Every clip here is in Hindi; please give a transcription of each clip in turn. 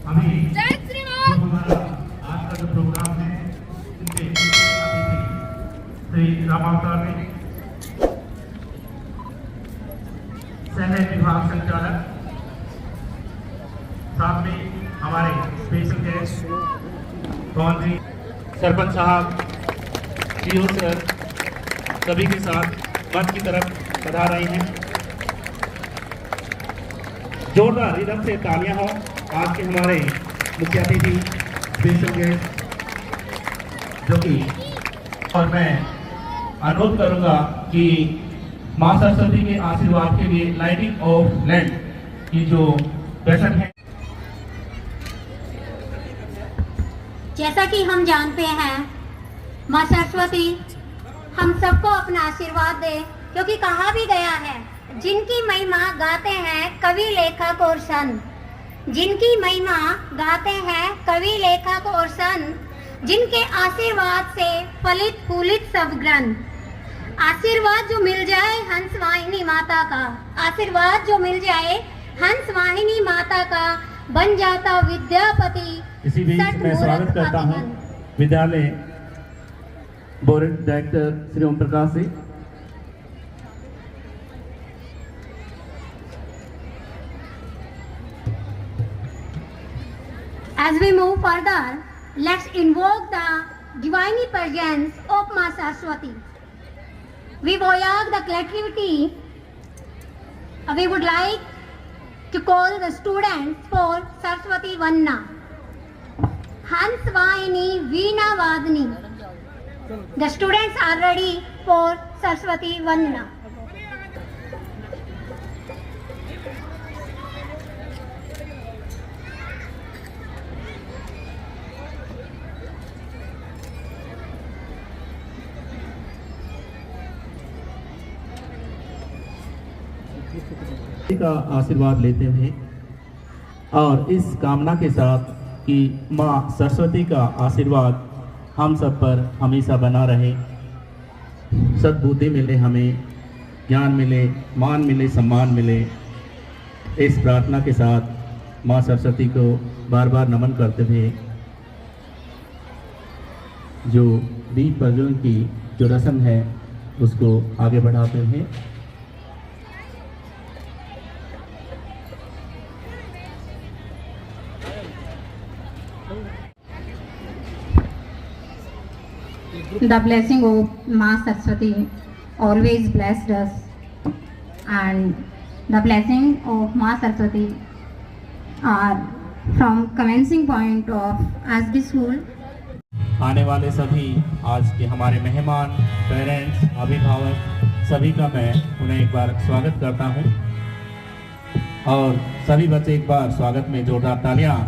अभी जो हमारा आज का जो प्रोग्राम है इनके अतिथि श्री रामावतार ने सैन्य विभाग संचालक, साथ में हमारे स्पेशल गेस्ट कौन जी, सरपंच साहब, सीओ सर, सभी के साथ मंच की तरफ पधार रहे हैं। जोरदार रिदम से तालियां हो आज के हमारे मुख्य अतिथि स्पेशल गेस्ट जो कि, और मैं अनुरोध करूंगा कि मां सरस्वती के आशीर्वाद के लिए लाइटिंग ऑफ लैंड की जो पैसन है। जैसा कि हम जानते हैं मां सरस्वती हम सबको अपना आशीर्वाद दे, क्योंकि कहा भी गया है जिनकी महिमा गाते हैं कवि लेखक और संत, जिनकी महिमा गाते हैं कवि लेखक और संत, जिनके आशीर्वाद से फलित फूलित सब ग्रंथ। आशीर्वाद जो मिल जाए हंस वाहिनी माता का, आशीर्वाद जो मिल जाए हंस वाहिनी माता का, बन जाता विद्यापति। इसी बीच मैं स्वागत करता हूँ विद्यालय board director Shri Om Prakash ji. As we move further, let's invoke the divine presence of Ma Saraswati. We voyage the collectivity. We would like to call the students for Saraswati Vanna. Hans Vahini Veena Vadini. The students are ready for Saraswati Vanna. का आशीर्वाद लेते हुए और इस कामना के साथ कि माँ सरस्वती का आशीर्वाद हम सब पर हमेशा बना रहे, सद्बुद्धि मिले, हमें ज्ञान मिले, मान मिले, सम्मान मिले, इस प्रार्थना के साथ माँ सरस्वती को बार बार नमन करते हुए जो दीप प्रज्वलन की जो रस्म है उसको आगे बढ़ाते हैं। The blessing of Ma Saraswati always blessed us, and the blessing of Ma Saraswati are from commencing point of SB school. आने वाले सभी आज के हमारे मेहमान, पेरेंट्स, अभिभावक सभी का मैं उन्हें एक बार स्वागत करता हूं और सभी बच्चे एक बार स्वागत में जोरदार तालियां।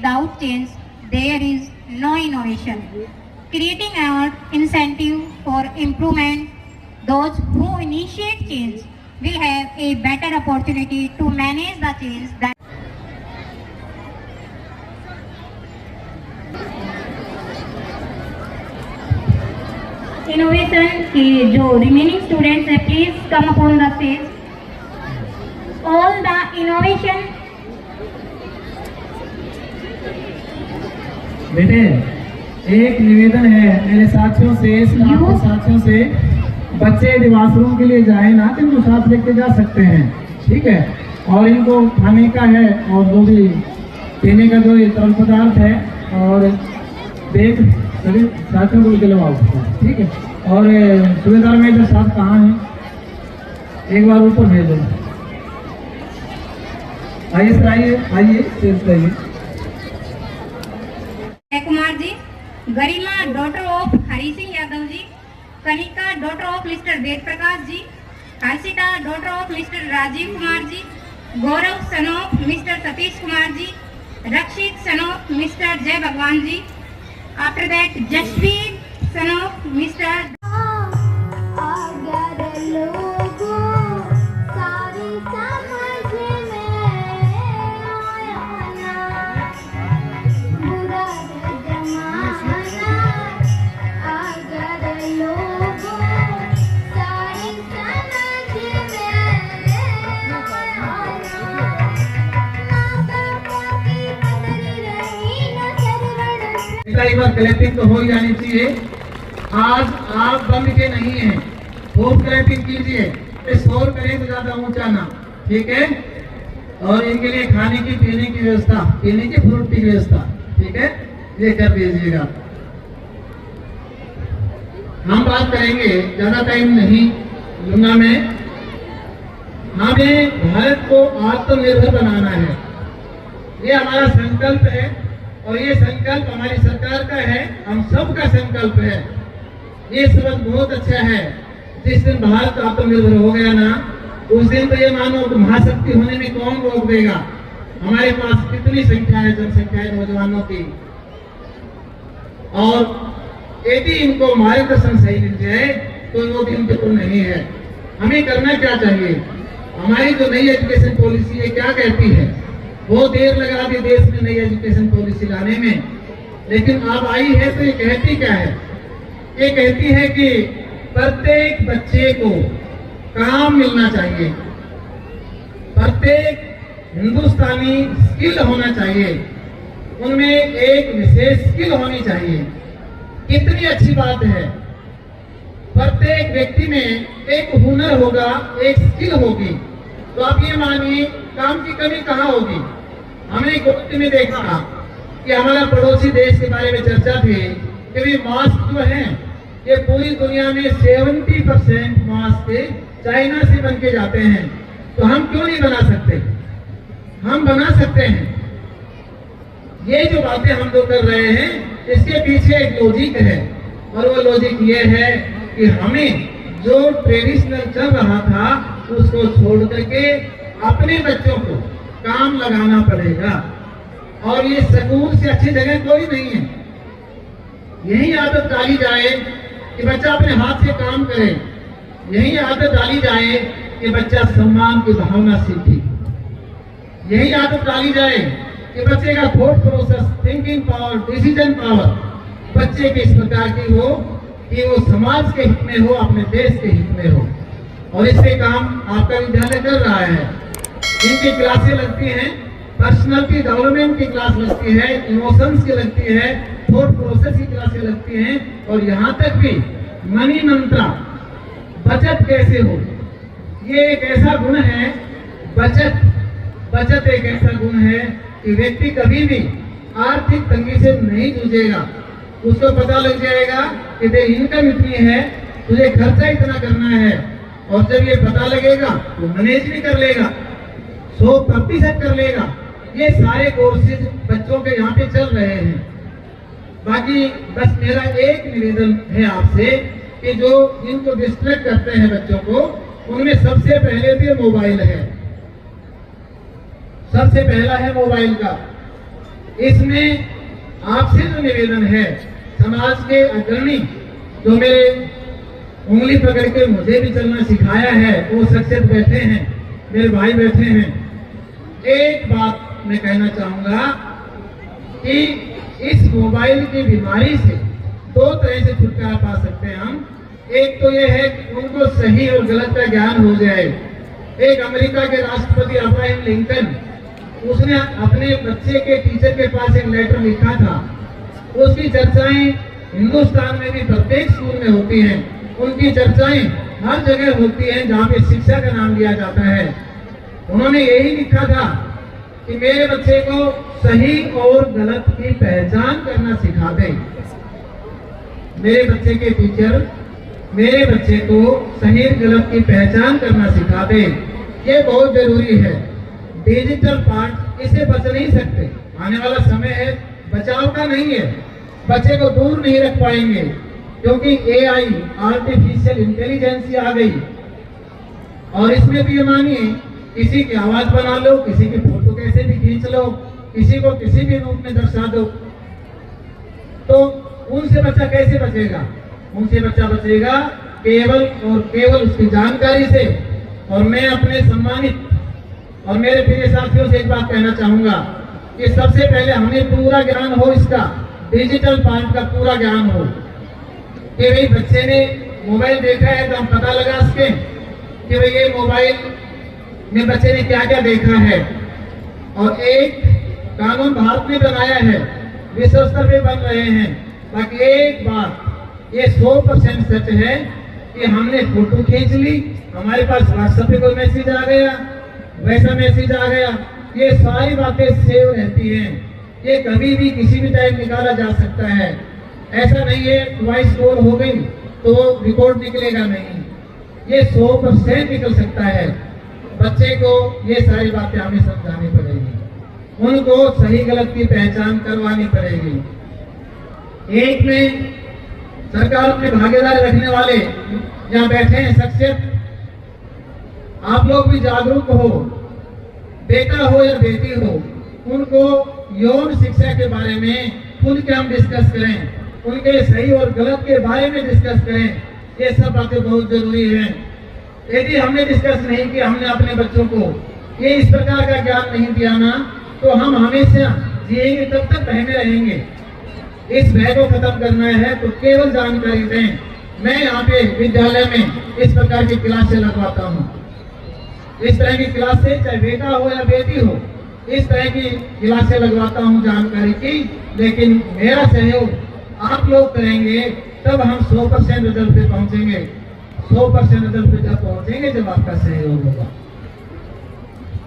without change, there is no innovation. Creating an incentive for improvement, those who initiate change will have a better opportunity to manage the change that innovation के जो remaining students है, please come upon the stage. All the innovation. बेटे एक निवेदन है मेरे साथियों से, आपके साथियों से, बच्चे यदि वॉशरूम के लिए जाए ना तो इनको साथ लेके जा सकते हैं, ठीक है। और इनको खाने का है और जो भी पीने का जो ये तरल पदार्थ है और देख सभी साथियों को दिलवाओ, ठीक है। और सुबेदार मेजर साहब कहाँ हैं, एक बार ऊपर भेज दो। आइए सर, आइए स्टेज पे आइए। Kumar ji, Garima daughter of Hari Singh Yadav ji, Kanika daughter of mister Ved Prakash ji, Harshita daughter of mister Rajiv Kumar ji, Gaurav son of mister Satish Kumar ji, Rakshit son of mister Jai Bhagwan ji, after that Jasvir son of mister एक बार क्लैपिंग तो हो ही जानी चाहिए। आज आप बंद के नहीं हैं, खूब क्लैपिंग कीजिए, शोर करें तो ज्यादा ऊंचा ना, ठीक है। और इनके लिए खाने की पीने की व्यवस्था, पीने की फ्रूट की व्यवस्था, ठीक है, ये कर दीजिएगा। हम बात करेंगे, ज्यादा टाइम नहीं लूंगा मैं। हमें भारत को आत्मनिर्भर बनाना है, ये हमारा संकल्प है और ये संकल्प हमारी सरकार का है, हम सबका संकल्प है। ये शब्द बहुत अच्छा है। जिस दिन भारत आत्मनिर्भर हो गया ना, उस दिन तो ये मानो कि महाशक्ति होने में कौन रोक देगा। हमारे पास कितनी संख्या है, जनसंख्या है नौजवानों की, और यदि इनको मार्गदर्शन सही मिल जाए तो वो दिन तो नहीं है। हमें करना क्या चाहिए, हमारी जो नई एजुकेशन पॉलिसी है क्या कहती है, बहुत देर लगा दी देश में नई एजुकेशन पॉलिसी लाने में, लेकिन अब आई है तो ये कहती क्या है, ये कहती है कि प्रत्येक बच्चे को काम मिलना चाहिए, प्रत्येक हिंदुस्तानी स्किल होना चाहिए, उनमें एक विशेष स्किल होनी चाहिए। कितनी अच्छी बात है, प्रत्येक व्यक्ति में एक हुनर होगा, एक स्किल होगी। तो आप ये मानिए काम की कमी कहाँ होगी। हमने गुवाहाटी में देखा कि हमारा पड़ोसी देश के बारे में चर्चा थी कि भी मास्क जो है ये पूरी दुनिया में 70% मास्क चाइना से बन के जाते हैं, तो हम क्यों नहीं बना सकते, हम बना सकते हैं। ये जो बातें हम लोग कर रहे हैं इसके पीछे एक लॉजिक है, और वो लॉजिक ये है कि हमें जो ट्रेडिशनल चल रहा था उसको छोड़ करके अपने बच्चों को काम लगाना पड़ेगा। और ये स्कूल से अच्छी जगह कोई नहीं है। यही आदत डाली जाए कि बच्चा अपने हाथ से काम करे, यही आदत डाली जाए कि बच्चा सम्मान की भावना सीखे, यही आदत डाली जाए कि बच्चे का thought process, thinking power, decision power बच्चे के इस प्रकार की हो कि वो समाज के हित में हो, अपने देश के हित में हो। और इससे काम आपका विद्यालय कर रहा है। इनकी क्लासें लगती हैं, पर्सनालिटी डेवलपमेंट की क्लास लगती है, इमोशंस की लगती है, थॉट प्रोसेस की क्लासें लगती हैं, और यहाँ तक भी मनी मंत्रा, बचत कैसे हो, ये एक ऐसा गुण है। बचत एक ऐसा गुण है कि व्यक्ति कभी भी आर्थिक तंगी से नहीं जूझेगा। उसको पता लग जाएगा कि तेरी इनकम इतनी है, तुझे खर्चा इतना करना है, और जब ये पता लगेगा तो मैनेज भी कर लेगा, 100% कर लेगा। ये सारे कोर्सेज बच्चों के यहाँ पे चल रहे हैं। बाकी बस मेरा एक निवेदन है आपसे कि जो इनको डिस्ट्रैक्ट करते हैं बच्चों को, उनमें सबसे पहले तो मोबाइल है, सबसे पहला है मोबाइल का। इसमें आपसे जो निवेदन है, समाज के अग्रणी जो मेरे उंगली पकड़ के मुझे भी चलना सिखाया है, वो शख्सियत बैठे हैं, मेरे भाई बैठे हैं। एक बात मैं कहना चाहूंगा कि इस मोबाइल की बीमारी से दो तरह से छुटकारा पा सकते हैं हम। एक तो ये है कि उनको सही और गलत का ज्ञान हो जाए। एक अमेरिका के राष्ट्रपति अब्राहम लिंकन, उसने अपने बच्चे के टीचर के पास एक लेटर लिखा था। उसकी चर्चाएं हिंदुस्तान में भी प्रत्येक स्कूल में होती हैं। उनकी चर्चाएं हर जगह होती हैं जहाँ पे शिक्षा का नाम लिया जाता है। उन्होंने यही लिखा था कि मेरे बच्चे को सही और गलत की पहचान करना सिखा दें। मेरे बच्चे के टीचर मेरे बच्चे को सही गलत की पहचान करना सिखा दें। ये बहुत जरूरी है। डिजिटल पार्ट इसे बच नहीं सकते। आने वाला समय है, बचाव का नहीं है। बच्चे को दूर नहीं रख पाएंगे क्योंकि AI आर्टिफिशियल इंटेलिजेंस आ गई। और इसमें भी ये मानिए, किसी की आवाज बना लो, किसी की फोटो कैसे भी खींच लो, किसी को किसी भी रूप में दर्शा दो, तो उनसे बच्चा कैसे बचेगा? उनसे बच्चा बचेगा केवल और केवल उसकी जानकारी से। और मैं अपने सम्मानित और मेरे प्रिय साथियों से एक बात कहना चाहूंगा कि सबसे पहले हमें पूरा ज्ञान हो, इसका डिजिटल पार्ट का पूरा ज्ञान हो कि भाई बच्चे ने मोबाइल देखा है तो हम पता लगा सकें कि भाई ये मोबाइल में बच्चे ने क्या क्या देखा है। और एक कानून भारत में बनाया है, विश्व स्तर पे बन रहे हैं। बाकी एक बात ये 100% सच है कि हमने फोटो खींच ली, हमारे पास व्हाट्सएप पे कोई मैसेज आ गया, वैसा मैसेज आ गया, ये सारी बातें सेव रहती हैं। ये कभी भी किसी भी टाइम निकाला जा सकता है। ऐसा नहीं है वॉइस कॉल हो गई तो रिकॉर्ड निकलेगा नहीं, ये 100% निकल सकता है। बच्चे को ये सारी बातें हमें समझानी पड़ेगी, उनको सही गलत की पहचान करवानी पड़ेगी। एक में सरकार में भागीदारी रखने वाले यहाँ बैठे हैं शख्सियत, आप लोग भी जागरूक हो। बेटा हो या बेटी हो, उनको यौन शिक्षा के बारे में खुल के हम डिस्कस करें, उनके सही और गलत के बारे में डिस्कस करें। ये सब बातें बहुत जरूरी हैं। यदि हमने डिस्कस नहीं किया, हमने अपने बच्चों को ये इस प्रकार का ज्ञान नहीं दिया ना, तो हम हमेशा जिएंगे तब तक भय में रहेंगे। इस भय को खत्म करना है तो केवल जानकारी दें। मैं यहाँ पे विद्यालय में इस प्रकार की क्लासें लगवाता हूँ। इस तरह की क्लासें, चाहे बेटा हो या बेटी हो, इस तरह की क्लासें लगवाता हूँ जानकारी की। लेकिन मेरा सहयोग आप लोग करेंगे तब हम 100% रिजल्ट पे पहुंचेंगे। 100% रिजल्ट पे जब पहुंचेंगे जब आपका सहयोग होगा।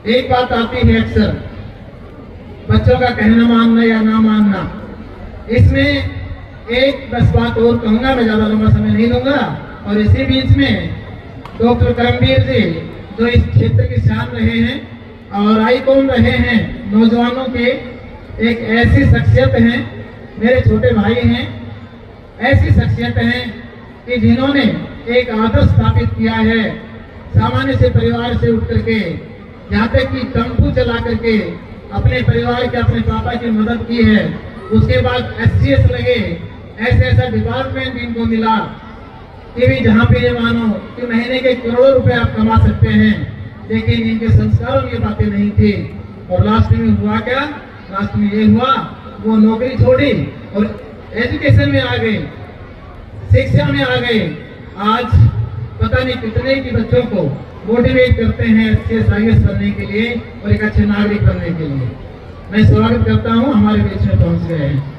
एक बात आती है अक्सर, बच्चों का कहना मानना या ना मानना। इसमें एक बस बात और कहूंगा, मैं ज्यादा लंबा समय नहीं लूंगा। और इसी बीच में डॉक्टर करमवीर जी जो इस क्षेत्र की शान रहे हैं और आइकॉन रहे हैं नौजवानों के, एक ऐसी शख्सियत हैं, मेरे छोटे भाई हैं, ऐसी शख्सियत हैं कि जिन्होंने एक आदर्श स्थापित किया है। सामान्य से परिवार से उठ करके यहाँ तक कि टेम्पू चला करके अपने परिवार के, अपने पापा की मदद की है। उसके बाद SCS लगे, ऐसा डिपार्टमेंट इनको मिला कि भी जहाँ पे ये मानो कि महीने के करोड़ों रुपए आप कमा सकते हैं। लेकिन इनके संस्कारों में ये बातें नहीं थी। और लास्ट में हुआ क्या? लास्ट में ये हुआ, वो नौकरी छोड़ी और एजुकेशन में आ गए, शिक्षा में आ गए। आज पता नहीं कितने की बच्चों को मोटिवेट करते हैं SCS IAS बनने के लिए और एक अच्छे नागरिक बनने के लिए। मैं स्वागत करता हूँ, हमारे बीच में पहुंच गए हैं।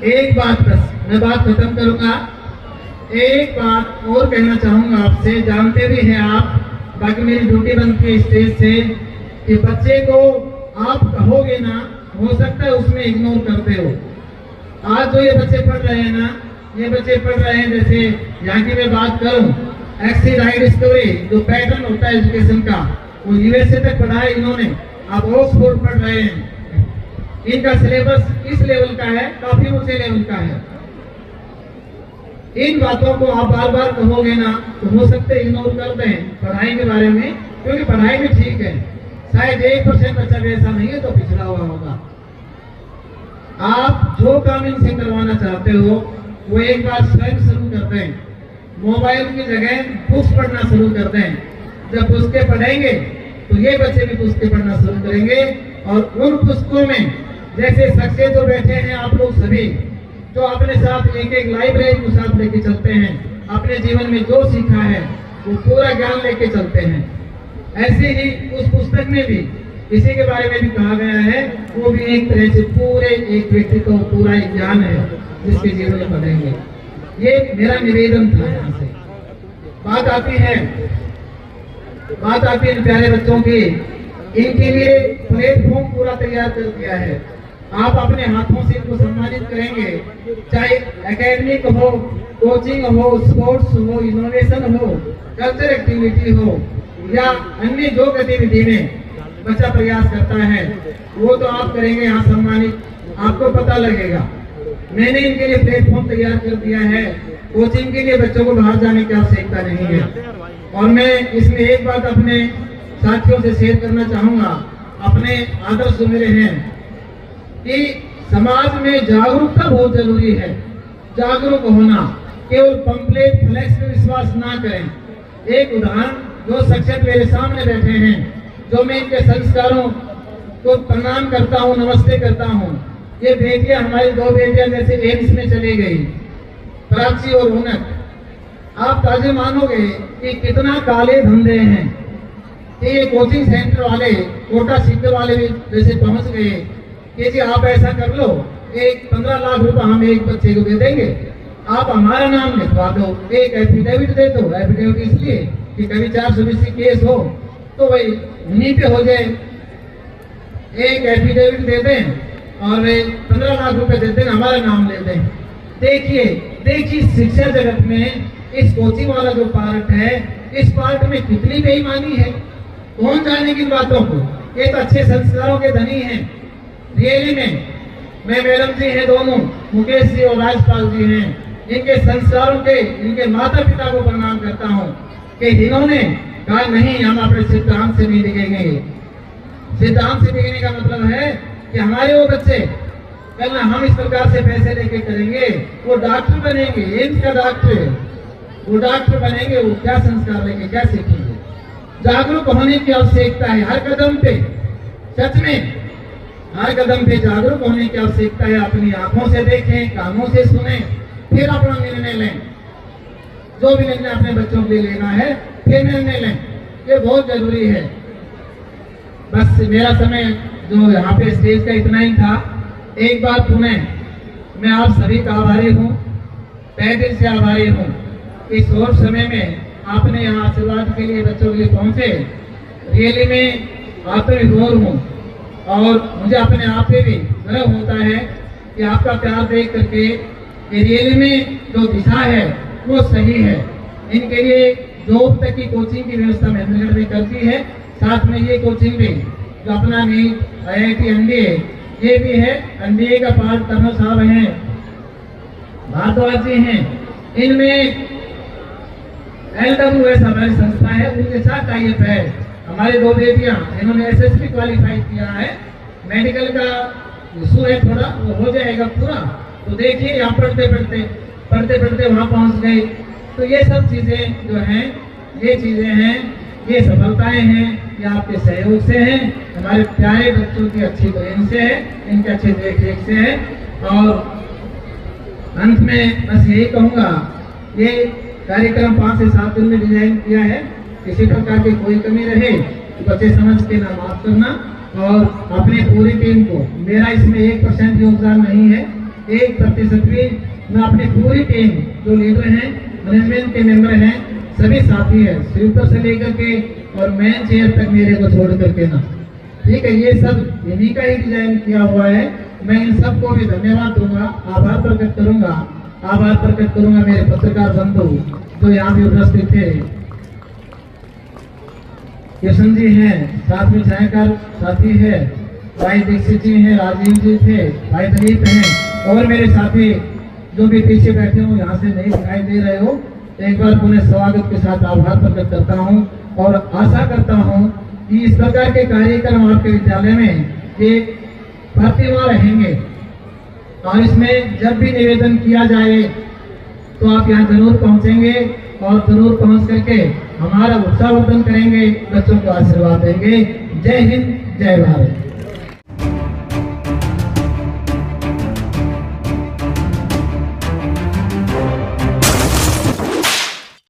एक बात बस, मैं बात खत्म करूंगा। एक बात और कहना चाहूंगा आपसे, जानते भी हैं आप, बाकी मेरी ड्यूटी बनती है स्टेज से कि बच्चे को आप कहोगे ना, हो सकता है उसमें इग्नोर करते हो। आज जो ये बच्चे पढ़ रहे हैं ना, ये बच्चे पढ़ रहे हैं, जैसे यहाँ की मैं बात करूं, एक्सिड आई डिस्कवरी जो पैटर्न होता है एजुकेशन का, वो USA तक पढ़ा है इन्होंने। आप ऑक्सफोर्ड पढ़ रहे हैं, इनका सिलेबस इस लेवल का है, काफी ऊंचे लेवल का है। इन बातों को आप बार बार कहोगे ना, तो हो सकते इग्नोर कर दें पढ़ाई के बारे में, क्योंकि पढ़ाई भी ठीक है। शायद 1% बच्चा भी ऐसा नहीं है तो पिछड़ा हुआ होगा। आप जो काम इनसे करवाना चाहते हो वो एक बार स्वयं शुरू कर दें। मोबाइल की जगह बुक्स पढ़ना शुरू कर दें। जब पुस्तकें पढ़ेंगे तो ये बच्चे भी पुस्तकें पढ़ना शुरू करेंगे और उन पुस्तकों में जैसे सक्सेस जो बैठे हैं आप लोग सभी, जो अपने साथ एक एक लाइब्रेरी को साथ लेके चलते हैं, अपने जीवन में जो सीखा है वो पूरा ज्ञान लेके चलते हैं, ऐसे ही उस पुस्तक में भी इसी के बारे में भी कहा गया है। वो भी एक तरह से पूरे एक व्यक्ति को पूरा एक ज्ञान है जिसके जीवन में पढ़ेंगे। ये मेरा निवेदन था। यहाँ से बात आती है इन प्यारे बच्चों की। इनके लिए प्लेटफॉर्म पूरा तैयार कर दिया है। आप अपने हाथों से इनको सम्मानित करेंगे, चाहे एकेडमिक हो, कोचिंग हो, स्पोर्ट्स हो, इनोवेशन हो, कल्चर एक्टिविटी हो या अन्य जो गतिविधि में बच्चा प्रयास करता है वो तो आप करेंगे यहाँ सम्मानित, आपको पता लगेगा। मैंने इनके लिए प्लेटफॉर्म तैयार कर दिया है। कोचिंग के लिए बच्चों को बाहर जाने की आवश्यकता नहीं है। और मैं इसमें एक बात अपने साथियों से शेयर करना चाहूंगा। अपने आदर्श जो मेरे हैं कि समाज में जागरूकता बहुत जरूरी है। जागरूक होना, केवल पंपलेट फ्लैक्स पे विश्वास ना करें। एक उदाहरण, जो शिक्षक मेरे सामने बैठे हैं, जो मैं इनके संस्कारों को प्रणाम करता हूँ, नमस्ते करता हूँ। ये बेटियां, हमारी 2 बेटियां जैसे एम्स में चली गई, प्राची और रौनक। आप ताजे मानोगे कि कितना काले धंधे हैं कि ये कोचिंग सेंटर वाले, कोटा सीखने वाले भी जैसे पहुंच गए कि जी आप ऐसा कर लो, एक 15 लाख रुपए हम एक बच्चे को दे देंगे, आप हमारा नाम लिखवा दो, एक एफिडेविट दे दो। एफिडेविट इसलिए कि कभी 420 केस हो तो वही उन्हीं पे हो जाए। एक एफिडेविट दे दें और 15 लाख रुपए दे दें, हमारा नाम ले दें। देखिए शिक्षा जगत में इस कोचिंग वाला जो पार्ट है, इस पार्ट में कितनी बेईमानी है। कौन जाने की बातों को। ये तो अच्छे संस्कारों के धनी हैं रियली में। मैं मैडम जी हैं दोनों, मुकेश जी और राजपाल जी हैं, इनके संस्कारों के, इनके माता पिता को प्रणाम करता हूँ कि इन्होंने कहा नहीं, हम अपने सिद्धांत से नहीं डिगेंगे। सिद्धांत से डिगने का मतलब है कि हमारे वो बच्चे कल ना हम इस प्रकार से पैसे लेके करेंगे, वो डॉक्टर बनेंगे, एम्स का डॉक्टर, वो डॉक्टर बनेंगे, वो क्या संस्कार लेंगे, क्या सीखेंगे। जागरूक होने की आवश्यकता है हर कदम पे। सच में हर कदम पे जागरूक होने की आवश्यकता है। अपनी आंखों से देखें, कानों से सुने, फिर अपना निर्णय लें। जो भी निर्णय अपने बच्चों के लिए लेना है फिर निर्णय लें, ये बहुत जरूरी है। बस मेरा समय जो यहाँ पे स्टेज का इतना ही था। एक बात सुने, मैं आप सभी का आभारी हूँ, तहे दिल से आभारी हूँ। इस और समय में आपने यहाँ आशीर्वाद के लिए बच्चों के लिए पहुंचे, रियली में आत्मविभोर हूँ। और मुझे अपने आप पे भी गर्व होता है कि आपका प्यार देख करके रियली में जो दिशा है वो सही है। इनके लिए जॉब तक की कोचिंग की व्यवस्था महेंद्रगढ़ में करती है। साथ में ये कोचिंग भी जो अपना नीट, IIT, NDA ये भी है। NDA का पार्ट कर्नल साहब हैं, भारद्वाज जी हैं। इनमें LWS हमारी संस्था है, उनके साथ टाइप है। हमारी 2 बेटियां, इन्होंने SSB क्वालिफाई किया है। मेडिकल का इशू है थोड़ा, वो हो जाएगा पूरा। तो देखिए यहाँ पढ़ते वहाँ पहुँच गए। तो ये सब चीजें जो हैं, ये चीजें हैं, ये सफलताएं हैं, ये आपके सहयोग से हैं, हमारे प्यारे बच्चों की अच्छी बहन से है, इनके अच्छे देख रेख से है। और अंत में बस यही कहूँगा, ये कार्यक्रम 5 से 7 दिन में डिजाइन किया है। किसी प्रकार की कोई कमी रहे तो बच्चे समझ के ना माफ करना। और अपने पूरी टीम को, मेरा इसमें 1% योगदान नहीं है, 1% भी। मैं अपनी पूरी टीम जो लीडर हैं, मैनेजमेंट के मेंबर हैं, सभी साथी हैं, स्वीपर से लेकर के और मेन चेयर तक मेरे को छोड़ करके ना, ठीक है। ये सब इन्हीं का ही डिजाइन किया हुआ है। मैं इन सबको भी धन्यवाद दूंगा, आभार प्रकट करूंगा मेरे पत्रकार बंधु जो यहाँ भी उपस्थित थे। किशन जी हैं, साथ में छायाकार साथी है, भाई दीक्षित जी हैं, राजीव जी थे, भाई दिलीप हैं, और मेरे साथी जो भी पीछे बैठे हो, यहाँ से नहीं दिखाई दे रहे हो, एक बार पुनः स्वागत के साथ आभार प्रकट करता हूँ और आशा करता हूँ कि इस प्रकार के कार्यक्रम आपके विद्यालय में ये प्रतिमा रहेंगे और इसमें जब भी निवेदन किया जाए तो आप यहाँ जरूर पहुंचेंगे और जरूर पहुंच करके हमारा उत्साहवर्धन करेंगे, बच्चों को आशीर्वाद देंगे। जय हिंद, जय भारत।